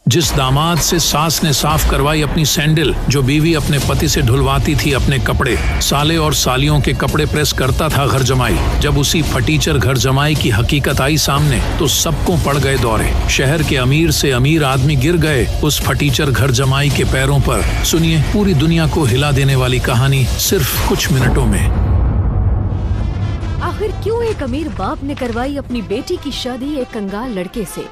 जिस दामाद से सास ने साफ करवाई अपनी सैंडल, जो बीवी अपने पति से धुलवाती थी अपने कपड़े, साले और सालियों के कपड़े प्रेस करता था घर जमाई। जब उसी फटीचर घर जमाई की हकीकत आई सामने तो सबको पड़ गए दौरे। शहर के अमीर से अमीर आदमी गिर गए उस फटीचर घर जमाई के पैरों पर। सुनिए पूरी दुनिया को हिला देने वाली कहानी सिर्फ कुछ मिनटों में। आखिर क्यों एक अमीर बाप ने करवाई अपनी बेटी की शादी एक कंगाल लड़के से,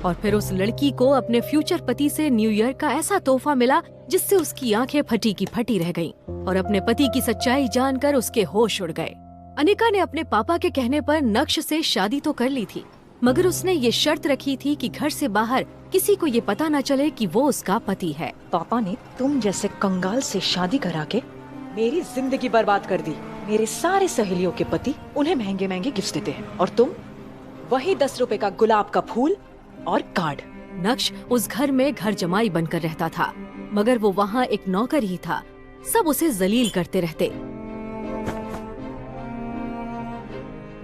और फिर उस लड़की को अपने फ्यूचर पति से न्यू ईयर का ऐसा तोहफा मिला जिससे उसकी आंखें फटी की फटी रह गईं और अपने पति की सच्चाई जानकर उसके होश उड़ गए। अनिका ने अपने पापा के कहने पर नक्श से शादी तो कर ली थी, मगर उसने ये शर्त रखी थी कि घर से बाहर किसी को ये पता न चले कि वो उसका पति है। पापा ने तुम जैसे कंगाल से शादी करा के मेरी जिंदगी बर्बाद कर दी। मेरे सारे सहेलियों के पति उन्हें महंगे महंगे गिफ्ट देते हैं और तुम वही 10 रुपए का गुलाब का फूल और कार्ड। नक्श उस घर में घर जमाई बनकर रहता था, मगर वो वहाँ एक नौकर ही था। सब उसे जलील करते रहते।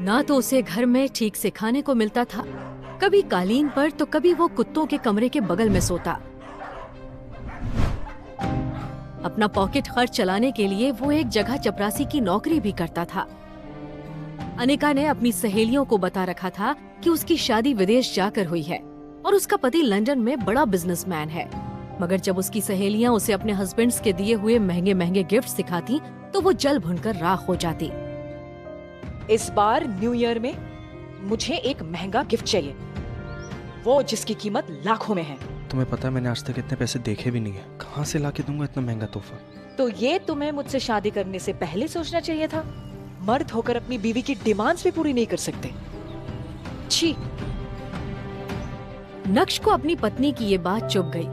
ना तो उसे घर में ठीक से खाने को मिलता था, कभी कालीन पर तो कभी वो कुत्तों के कमरे के बगल में सोता। अपना पॉकेट खर्च चलाने के लिए वो एक जगह चपरासी की नौकरी भी करता था। अनिका ने अपनी सहेलियों को बता रखा था कि उसकी शादी विदेश जाकर हुई है और उसका पति लंदन में बड़ा बिजनेसमैन है। मगर जब उसकी सहेलियां उसे अपने हस्बैंड्स के दिए हुए महंगे महंगे गिफ्ट दिखाती तो वो जल भुनकर राख हो जाती। इस बार न्यू ईयर में मुझे एक महंगा गिफ्ट चाहिए, वो जिसकी कीमत लाखों में है। तुम्हें पता है मैंने आज तक इतने पैसे देखे भी नहीं है, कहाँ से लाके दूंगा इतना महंगा तोहफा। तो ये तुम्हें मुझसे शादी करने से पहले सोचना चाहिए था। मर्द होकर अपनी बीवी की डिमांड्स भी पूरी नहीं कर सकते। छी। नक्श को अपनी पत्नी की ये बात चुभ गई।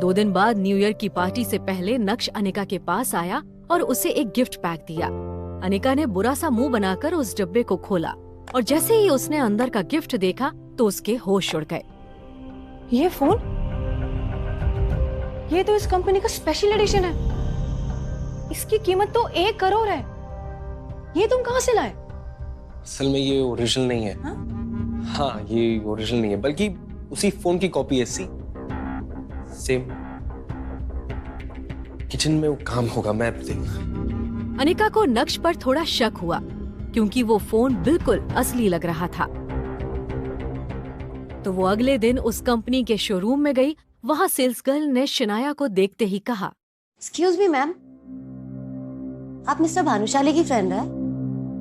2 दिन बाद न्यू ईयर की पार्टी से पहले नक्श अनिका के पास आया और उसे एक गिफ्ट पैक दिया। अनिका ने बुरा सा मुंह बनाकर उस डब्बे को खोला और जैसे ही उसने अंदर का गिफ्ट देखा तो उसके होश उड़ गए। ये फोन, ये तो इस कंपनी का स्पेशल एडिशन है। इसकी कीमत तो 1 करोड़ है। ये तुम कहाँ से लाए? असल में ये ओरिजिनल नहीं है। हाँ, ये ओरिजिनल नहीं है, बल्कि उसी फोन की कॉपी है। सेम किचन में वो काम होगा। मैं अनिका को नक्श पर थोड़ा शक हुआ क्योंकि वो फोन बिल्कुल असली लग रहा था। तो वो अगले दिन उस कंपनी के शोरूम में गई। वहाँ सेल्स गर्ल ने शनाया को देखते ही कहा, एक्सक्यूज मी मैम, आप मिस्टर भानुशाली की फ्रेंड है?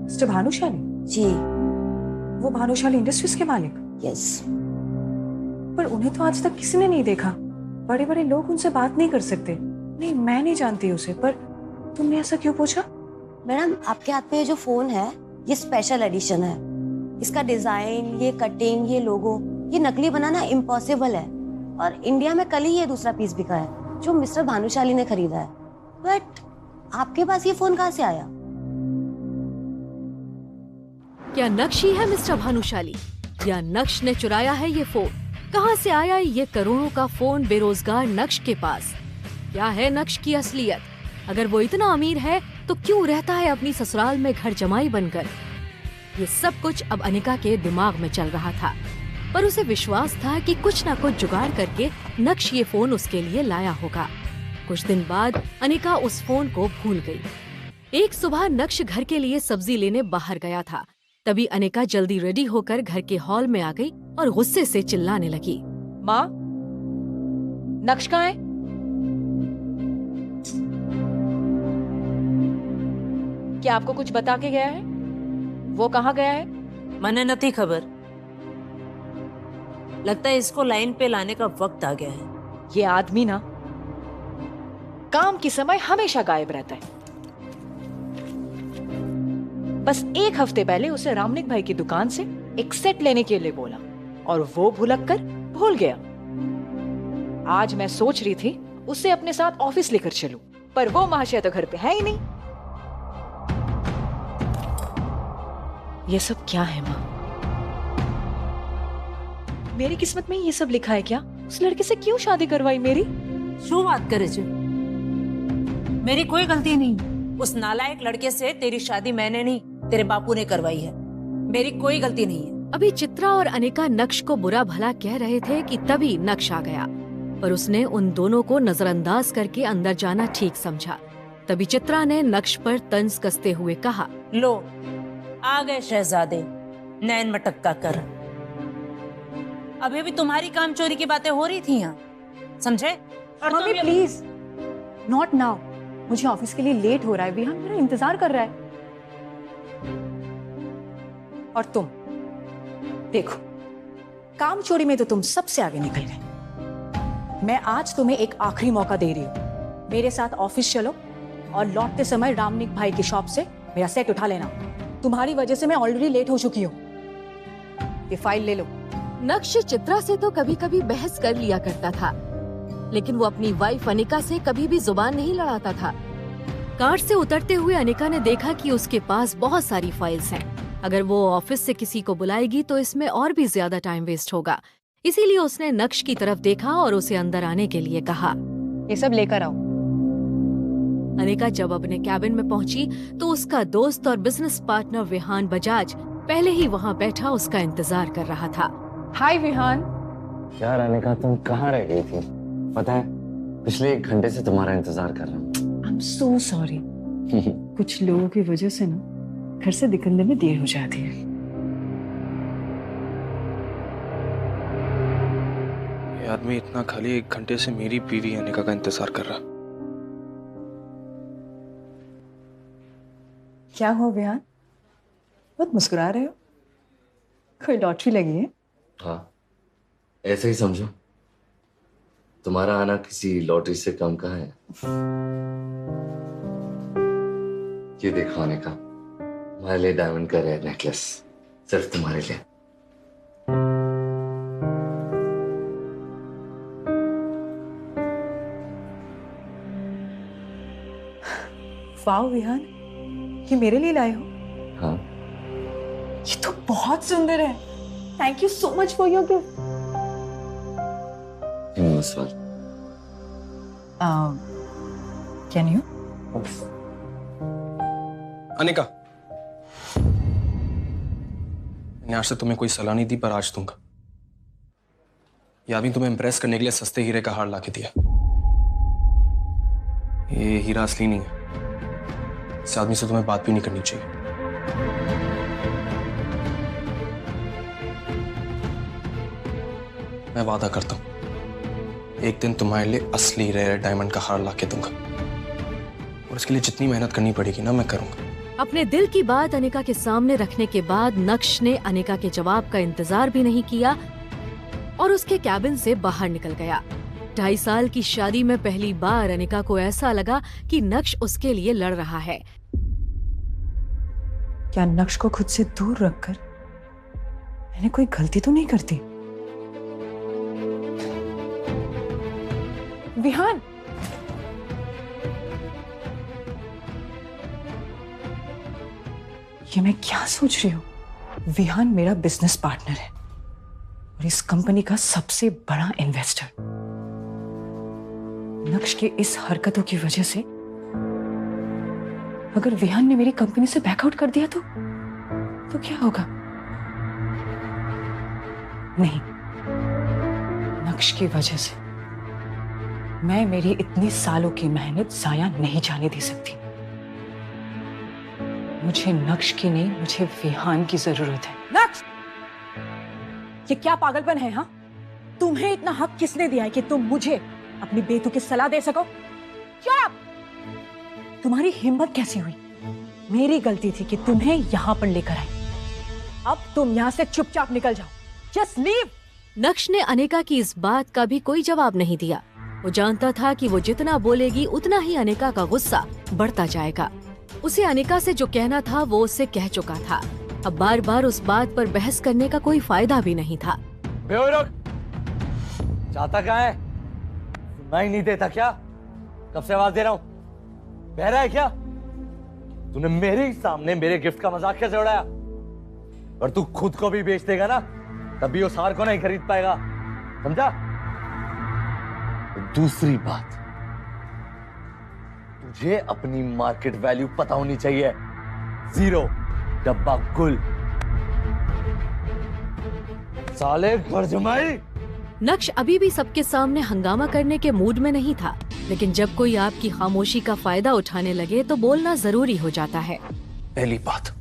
मिस्टर भानुशाली? जी। वो भानुशाली इंडस्ट्रीज के मालिक? यस। पर उन्हें तो आज तक किसी ने नहीं देखा। बड़े बड़े लोग उनसे बात नहीं कर सकते। नहीं, मैं नहीं जानती उसे। पर तुमने ऐसा क्यों पूछा? मैडम, आपके हाथ में ये जो फोन है ये स्पेशल एडिशन है। इसका डिजाइन, ये कटिंग, ये लोगो, ये नकली बनाना इम्पॉसिबल है और इंडिया में कल ही ये दूसरा पीस बिका है जो मिस्टर भानुशाली ने खरीदा है। बट आपके पास ये फोन कहाँ से आया? क्या नक्श ही है मिस्टर भानुशाली या नक्श ने चुराया है ये फोन? कहाँ से आया ये करोड़ों का फोन बेरोजगार नक्श के पास? क्या है नक्श की असलियत? अगर वो इतना अमीर है तो क्यों रहता है अपनी ससुराल में घर जमाई बनकर? ये सब कुछ अब अनिका के दिमाग में चल रहा था, पर उसे विश्वास था कि कुछ न कुछ जुगाड़ करके नक्श ये फोन उसके लिए लाया होगा। कुछ दिन बाद अनिका उस फोन को भूल गई। एक सुबह नक्श घर के लिए सब्जी लेने बाहर गया था। तभी अनिका जल्दी रेडी होकर घर के हॉल में आ गई और गुस्से से चिल्लाने लगी, माँ, नक्श कहाँ है? क्या आपको कुछ बता के गया है? वो कहाँ गया है? मने नहीं खबर। लगता है इसको लाइन पे लाने का वक्त आ गया है। ये आदमी ना काम के समय हमेशा गायब रहता है। बस 1 हफ्ते पहले उसे रामनिक भाई की दुकान से एक सेट लेने के लिए बोला और वो भुलक कर भूल गया। आज मैं सोच रही थी उसे अपने साथ ऑफिस लेकर चलूं, पर वो महाशय तो घर पे है ही नहीं। ये सब क्या है माँ? मेरी किस्मत में ये सब लिखा है क्या? उस लड़के से क्यों शादी करवाई मेरी? शू बात करे जो? मेरी कोई गलती नहीं। उस नालायक लड़के से तेरी शादी मैंने नहीं, तेरे बापू ने करवाई है। मेरी कोई गलती नहीं है। अभी चित्रा और अनिका नक्श को बुरा भला कह रहे थे कि तभी नक्श आ गया, पर उसने उन दोनों को नजरअंदाज करके अंदर जाना ठीक समझा। तभी चित्रा ने नक्श पर तंज कसते हुए कहा, लो आ गए शहजादे, नैन मटक्का कर। अभी भी तुम्हारी काम चोरी की बातें हो रही थी यहाँ, समझे? और मम्मी तुम प्लीज, नॉट नाउ। मुझे ऑफिस के लिए लेट हो रहा है, विहान मेरा इंतजार कर रहा है। और तुम देखो, काम चोरी में तो तुम सबसे आगे निकल गए। मैं आज तुम्हें एक आखिरी मौका दे रही हूँ। मेरे साथ ऑफिस चलो और लौटते समय रामनिक भाई की शॉप से मेरा सेट उठा लेना। तुम्हारी वजह से मैं ऑलरेडी लेट हो चुकी हूँ। ये फाइल ले लो। नक्श चित्रा से तो कभी कभी बहस कर लिया करता था, लेकिन वो अपनी वाइफ अनिका से कभी भी जुबान नहीं लड़ाता था। कार से उतरते हुए अनिका ने देखा कि उसके पास बहुत सारी फाइल्स हैं। अगर वो ऑफिस से किसी को बुलाएगी तो इसमें और भी ज्यादा टाइम वेस्ट होगा। इसीलिए उसने नक्श की तरफ देखा और उसे अंदर आने के लिए कहा। ये सब लेकर आओ। अनिका जब अपने कैबिन में पहुंची तो उसका दोस्त और बिजनेस पार्टनर विहान बजाज पहले ही वहां बैठा उसका इंतजार कर रहा था। हाय विहान। यार अनिका, तुम कहाँ रह गई थी? पता है, पिछले 1 घंटे से तुम्हारा इंतजार कर रहा हूँ। I am so sorry. कुछ लोगों की वजह से ना घर से निकलने में देर हो जाती है। ये आदमी इतना खाली 1 घंटे से मेरी बीवी अनिका का इंतजार कर रहा। क्या हुआ विहान, बहुत मुस्कुरा रहे हो? कोई लॉटरी लगी है? हाँ, ऐसे ही समझो। तुम्हारा आना किसी लॉटरी से कम का है। ये देखो अनिका, हमारे लिए डायमंड का रेयर नेकलेस, सिर्फ तुम्हारे लिए। वाह विहान, ये मेरे लिए लाए हो? हाँ। ये तो बहुत सुंदर है। Thank you so much for your gift. Can you? Anika, मैंने आज से तुम्हें कोई सलाह नहीं दी, पर आज दूंगा। यह आदमी तुम्हें इंप्रेस करने के लिए सस्ते हीरे का हार लाके दिया। ये हीरा असली नहीं है। इस आदमी से तुम्हें बात भी नहीं करनी चाहिए। मैं वादा करता हूं, एक दिन तुम्हारे लिए असली रेयर डायमंड का हार लाके दूंगा, और इसके लिए जितनी मेहनत करनी पड़ेगी ना, मैं करूंगा। अपने दिल की बात अनिका के सामने रखने के बाद नक्श ने अनिका के जवाब का इंतजार भी नहीं किया और उसके कैबिन से बाहर निकल गया। 2.5 साल की शादी में पहली बार अनिका को ऐसा लगा कि नक्श उसके लिए लड़ रहा है। क्या नक्श को खुद से दूर रखकर मैंने कोई गलती तो नहीं करती? विहान, ये मैं क्या सोच रही हूँ? विहान मेरा बिजनेस पार्टनर है और इस कंपनी का सबसे बड़ा इन्वेस्टर। नक्श के इस हरकतों की वजह से अगर विहान ने मेरी कंपनी से बैकआउट कर दिया तो क्या होगा? नहीं, नक्श की वजह से मैं मेरी इतनी सालों की मेहनत जाया नहीं जाने दे सकती। मुझे नक्श की नहीं, मुझे विहान की जरूरत है। नक्श, ये क्या पागलपन है? हाँ, तुम्हें इतना हक किसने दिया है कि तुम मुझे अपनी बेतुकी सलाह दे सको? क्या तुम्हारी हिम्मत कैसी हुई? मेरी गलती थी कि तुम्हें यहां पर लेकर आई। अब तुम यहां से चुपचाप निकल जाओ। Just leave. नक्श ने अनिका की इस बात का भी कोई जवाब नहीं दिया। वो जानता था कि वो जितना बोलेगी उतना ही अनिका का गुस्सा बढ़ता जाएगा। उसे अनिका से जो कहना था वो उससे कह चुका था। अब बार बार उस बात पर बहस करने का कोई फायदा भी नहीं था। चाहता कहाँ है? सुनाई नहीं देता क्या? कब से आवाज दे रहा हूँ? बहरा है क्या? तूने मेरे ही सामने मेरे गिफ्ट का मजाक कैसे उड़ाया? और तू खुद को भी बेच देगा ना, तभी उस हार को नहीं खरीद पाएगा, समझा? दूसरी बात, तुझे अपनी मार्केट वैल्यू पता होनी चाहिए। 0, डब्बा गुल। साले घर जमाई। नक्श अभी भी सबके सामने हंगामा करने के मूड में नहीं था, लेकिन जब कोई आपकी खामोशी का फायदा उठाने लगे तो बोलना जरूरी हो जाता है। पहली बात,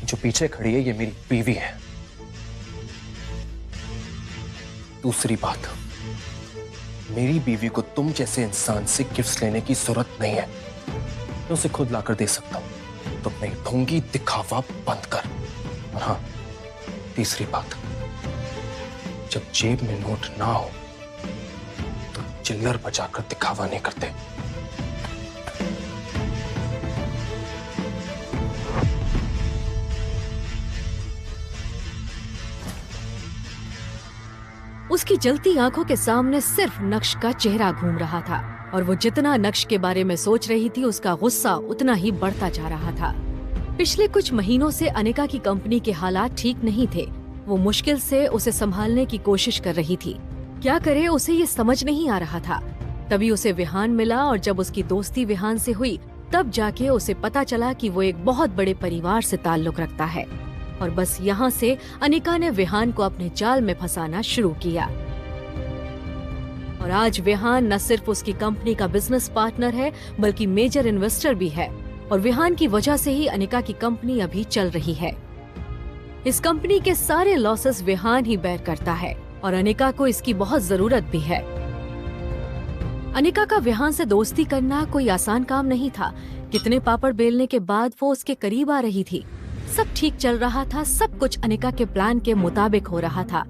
जो पीछे खड़ी है ये मेरी बीवी है। दूसरी बात, मेरी बीवी को तुम जैसे इंसान से गिफ्ट्स लेने की जरूरत नहीं है, मैं उसे खुद लाकर दे सकता हूं। तो नहीं ढोंगी दिखावा बंद कर। और हाँ, तीसरी बात, जब जेब में नोट ना हो तो चिल्लर बजाकर दिखावा नहीं करते। उसकी जलती आंखों के सामने सिर्फ नक्श का चेहरा घूम रहा था और वो जितना नक्श के बारे में सोच रही थी उसका गुस्सा उतना ही बढ़ता जा रहा था। पिछले कुछ महीनों से अनिका की कंपनी के हालात ठीक नहीं थे। वो मुश्किल से उसे संभालने की कोशिश कर रही थी। क्या करे उसे ये समझ नहीं आ रहा था। तभी उसे विहान मिला और जब उसकी दोस्ती विहान से हुई तब जाके उसे पता चला कि वो एक बहुत बड़े परिवार से ताल्लुक रखता है। और बस यहाँ से अनिका ने विहान को अपने जाल में फंसाना शुरू किया। और आज विहान न सिर्फ उसकी कंपनी का बिजनेस पार्टनर है बल्कि मेजर इन्वेस्टर भी है। और विहान की वजह से ही अनिका की कंपनी अभी चल रही है। इस कंपनी के सारे लॉसेस विहान ही बेयर करता है और अनिका को इसकी बहुत जरूरत भी है। अनिका का विहान से दोस्ती करना कोई आसान काम नहीं था। कितने पापड़ बेलने के बाद वो उसके करीब आ रही थी। सब ठीक चल रहा था, सब कुछ अनिका के प्लान के मुताबिक हो रहा था,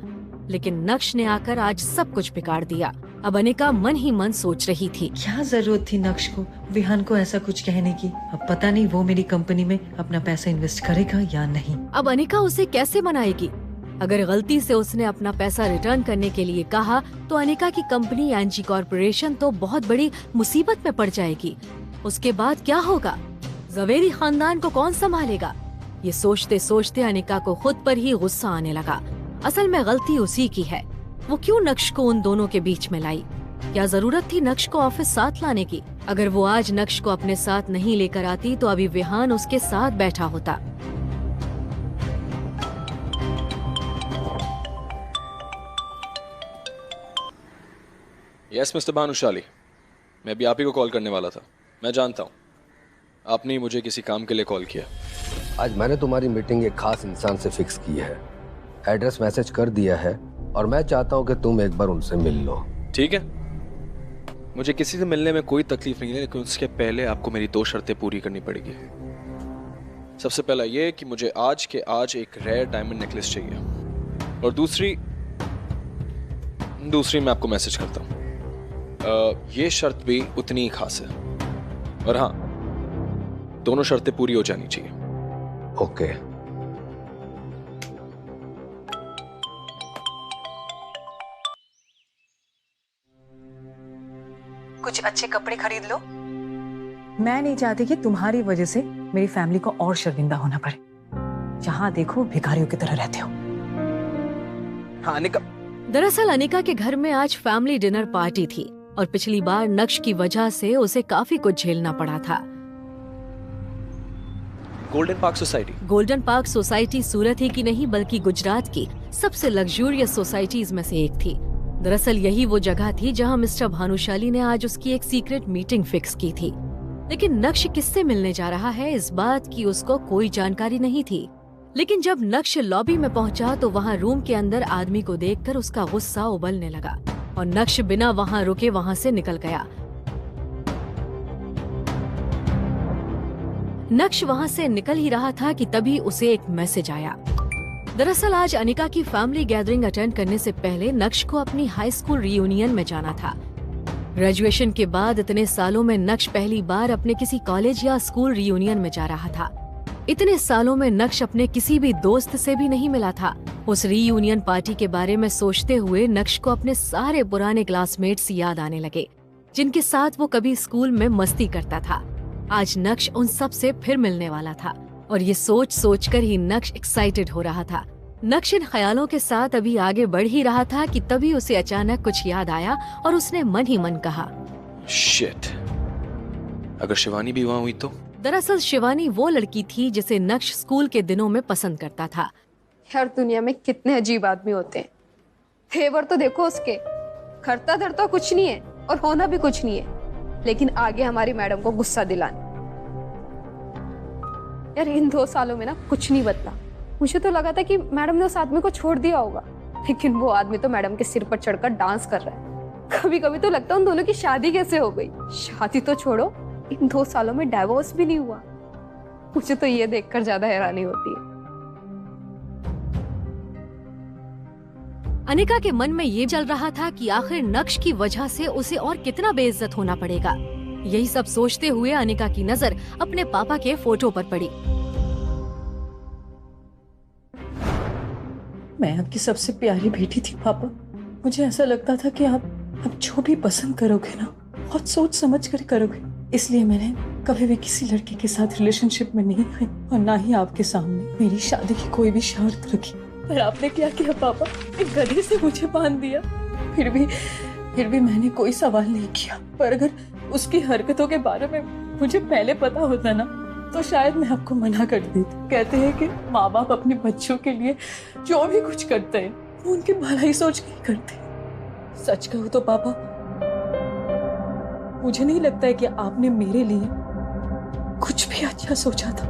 लेकिन नक्श ने आकर आज सब कुछ बिगाड़ दिया। अब अनिका मन ही मन सोच रही थी, क्या जरूरत थी नक्श को विहान को ऐसा कुछ कहने की। अब पता नहीं वो मेरी कंपनी में अपना पैसा इन्वेस्ट करेगा या नहीं। अब अनिका उसे कैसे मनाएगी। अगर गलती से उसने अपना पैसा रिटर्न करने के लिए कहा तो अनिका की कंपनी एनजी कॉर्पोरेशन तो बहुत बड़ी मुसीबत में पड़ जाएगी। उसके बाद क्या होगा, जवेरी खानदान को कौन संभालेगा। ये सोचते सोचते अनिका को खुद पर ही गुस्सा आने लगा। असल में गलती उसी की है। वो क्यों नक्श को उन दोनों के बीच में लाई। क्या जरूरत थी नक्श को ऑफिस साथ लाने की। अगर वो आज नक्श को अपने साथ नहीं लेकर आती तो अभी विहान उसके साथ बैठा होता। यस मिस्टर भानुशाली, मैं भी आप ही को कॉल करने वाला था। मैं जानता हूँ आपने मुझे किसी काम के लिए कॉल किया। आज मैंने तुम्हारी मीटिंग एक खास इंसान से फिक्स की है। एड्रेस मैसेज कर दिया है और मैं चाहता हूं कि तुम एक बार उनसे मिल लो। ठीक है, मुझे किसी से मिलने में कोई तकलीफ नहीं है, लेकिन उसके पहले आपको मेरी 2 शर्तें पूरी करनी पड़ेगी। सबसे पहला ये कि मुझे आज के आज एक रेयर डायमंड नेकलेस चाहिए, और दूसरी मैं आपको मैसेज करता हूँ। ये शर्त भी उतनी ही खास है, और हाँ, दोनों शर्तें पूरी हो जानी चाहिए। ओके। कुछ अच्छे कपड़े खरीद लो। मैं नहीं चाहती कि तुम्हारी वजह से मेरी फैमिली को और शर्मिंदा होना पड़े। जहां देखो भिखारियों की तरह रहते हो। हाँ अनिका। दरअसल अनिका के घर में आज फैमिली डिनर पार्टी थी और पिछली बार नक्श की वजह से उसे काफी कुछ झेलना पड़ा था। Golden Park Society. Golden Park Society Surat ही की नहीं बल्कि गुजरात की सबसे लग्जूरियस सोसाइटीज में से एक थी। दरअसल यही वो जगह थी जहां मिस्टर भानुशाली ने आज उसकी एक सीक्रेट मीटिंग फिक्स की थी। लेकिन नक्श किससे मिलने जा रहा है इस बात की उसको कोई जानकारी नहीं थी। लेकिन जब नक्श लॉबी में पहुंचा तो वहां रूम के अंदर आदमी को देखकर उसका गुस्सा उबलने लगा और नक्श बिना वहां रुके वहां से निकल गया। नक्श वहां से निकल ही रहा था कि तभी उसे एक मैसेज आया। दरअसल आज अनिका की फैमिली गैदरिंग अटेंड करने से पहले नक्श को अपनी हाई स्कूल रियूनियन में जाना था। ग्रेजुएशन के बाद इतने सालों में नक्श पहली बार अपने किसी कॉलेज या स्कूल रियूनियन में जा रहा था। इतने सालों में नक्श अपने किसी भी दोस्त से भी नहीं मिला था। उस रीयूनियन पार्टी के बारे में सोचते हुए नक्श को अपने सारे पुराने क्लासमेट्स याद आने लगे जिनके साथ वो कभी स्कूल में मस्ती करता था। आज नक्श उन सब से फिर मिलने वाला था और ये सोच सोचकर ही नक्श एक्साइटेड हो रहा था। नक्श इन ख्यालों के साथ अभी आगे बढ़ ही रहा था कि तभी उसे अचानक कुछ याद आया और उसने मन ही मन कहा, शिट, अगर शिवानी भी वहाँ हुई तो? दरअसल शिवानी वो लड़की थी जिसे नक्श स्कूल के दिनों में पसंद करता था। यार दुनिया में कितने अजीब आदमी होते हैं। फेवर तो देखो उसके, खरता धरता कुछ नहीं है और होना भी कुछ नहीं है, लेकिन आगे हमारी मैडम को गुस्सा दिलाने। यार इन 2 सालों में ना कुछ नहीं बदला। मुझे तो लगा था कि मैडम ने उस आदमी को छोड़ दिया होगा, लेकिन वो आदमी तो मैडम के सिर पर चढ़कर डांस कर रहा है। कभी कभी तो लगता है उन दोनों की शादी कैसे हो गई। शादी तो छोड़ो, इन 2 सालों में डाइवोर्स भी नहीं हुआ। मुझे तो ये देखकर ज्यादा हैरानी होती है। अनिका के मन में ये चल रहा था कि आखिर नक्श की वजह से उसे और कितना बेइज्जत होना पड़ेगा। यही सब सोचते हुए अनिका की नजर अपने पापा के फोटो पर पड़ी। मैं आपकी सबसे प्यारी बेटी थी पापा। मुझे ऐसा लगता था कि आप जो भी पसंद करोगे ना, बहुत सोच समझ कर करोगे। इसलिए मैंने कभी भी किसी लड़के के साथ रिलेशनशिप में नहीं आई और ना ही आपके सामने मेरी शादी की कोई भी शर्त रखी। पर आपने क्या किया पापा? एक गधे से मुझे बांध दिया। फिर भी मैंने कोई सवाल नहीं किया। पर अगर उसकी हरकतों के बारे में मुझे पहले पता होता ना, तो शायद मैं आपको मना कर देती। कहते हैं कि माँ बाप अपने बच्चों के लिए जो भी कुछ करते हैं वो उनकी भलाई सोच के ही करते हैं। सच कहूँ तो पापा, मुझे नहीं लगता है कि आपने मेरे लिए कुछ भी अच्छा सोचा था,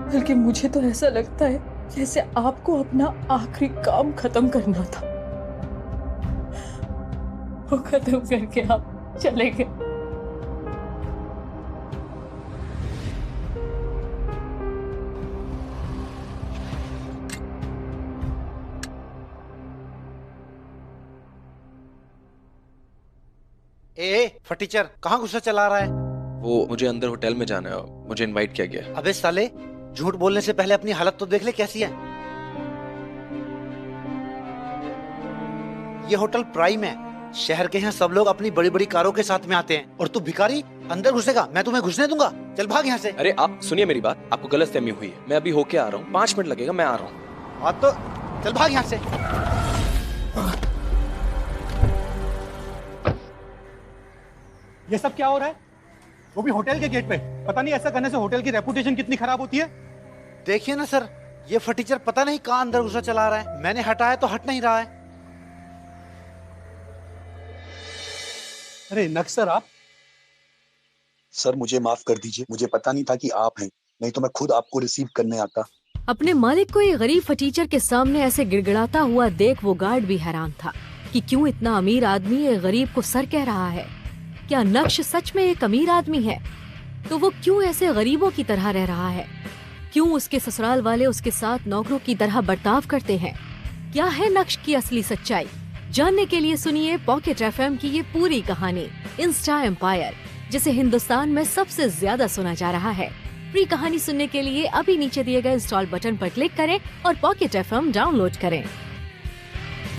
बल्कि मुझे तो ऐसा लगता है जैसे आपको अपना आखिरी काम खत्म करना था। वो खत्म करके आप चले गए। फटीचर कहाँ गुस्सा चला रहा है? वो मुझे अंदर होटल में जाना है, मुझे इनवाइट किया गया। अबे साले, झूठ बोलने से पहले अपनी हालत तो देख ले कैसी है। ये होटल प्राइम है। शहर के यहाँ सब लोग अपनी बड़ी बड़ी कारों के साथ में आते हैं और तू भिखारी अंदर घुसेगा? मैं तुम्हें घुसने दूंगा? चल भाग यहाँ से। अरे आप सुनिए मेरी बात, आपको गलतफहमी हुई है। मैं अभी होके आ रहा हूँ, 5 मिनट लगेगा, मैं आ रहा हूँ। हाँ तो चल भाग यहाँ से। ये सब क्या हो रहा है? वो भी होटल के गेट पे। पता नहीं ऐसा करने से होटल की रेपुटेशन कितनी खराब होती है। देखिए ना सर, ये फटीचर पता नहीं कहाँ अंदर गुस्सा चला रहा है। मैंने हटाया तो हट नहीं रहा है। अरे नक्श सर, आप? सर मुझे माफ कर दीजिए, मुझे पता नहीं था कि आप हैं, नहीं तो मैं खुद आपको रिसीव करने आता। अपने मालिक को एक गरीब फटीचर के सामने ऐसे गिड़गिड़ाता हुआ देख वो गार्ड भी हैरान था कि क्यों इतना अमीर आदमी एक गरीब को सर कह रहा है। क्या नक्श सच में एक अमीर आदमी है? तो वो क्यों ऐसे गरीबों की तरह रह रहा है? क्यों उसके ससुराल वाले उसके साथ नौकरों की तरह बर्ताव करते हैं? क्या है नक्श की असली सच्चाई? जानने के लिए सुनिए पॉकेट एफएम की ये पूरी कहानी, इंस्टा एम्पायर, जिसे हिंदुस्तान में सबसे ज्यादा सुना जा रहा है। पूरी कहानी सुनने के लिए अभी नीचे दिए गए इंस्टॉल बटन पर क्लिक करें और पॉकेट एफएम डाउनलोड करें।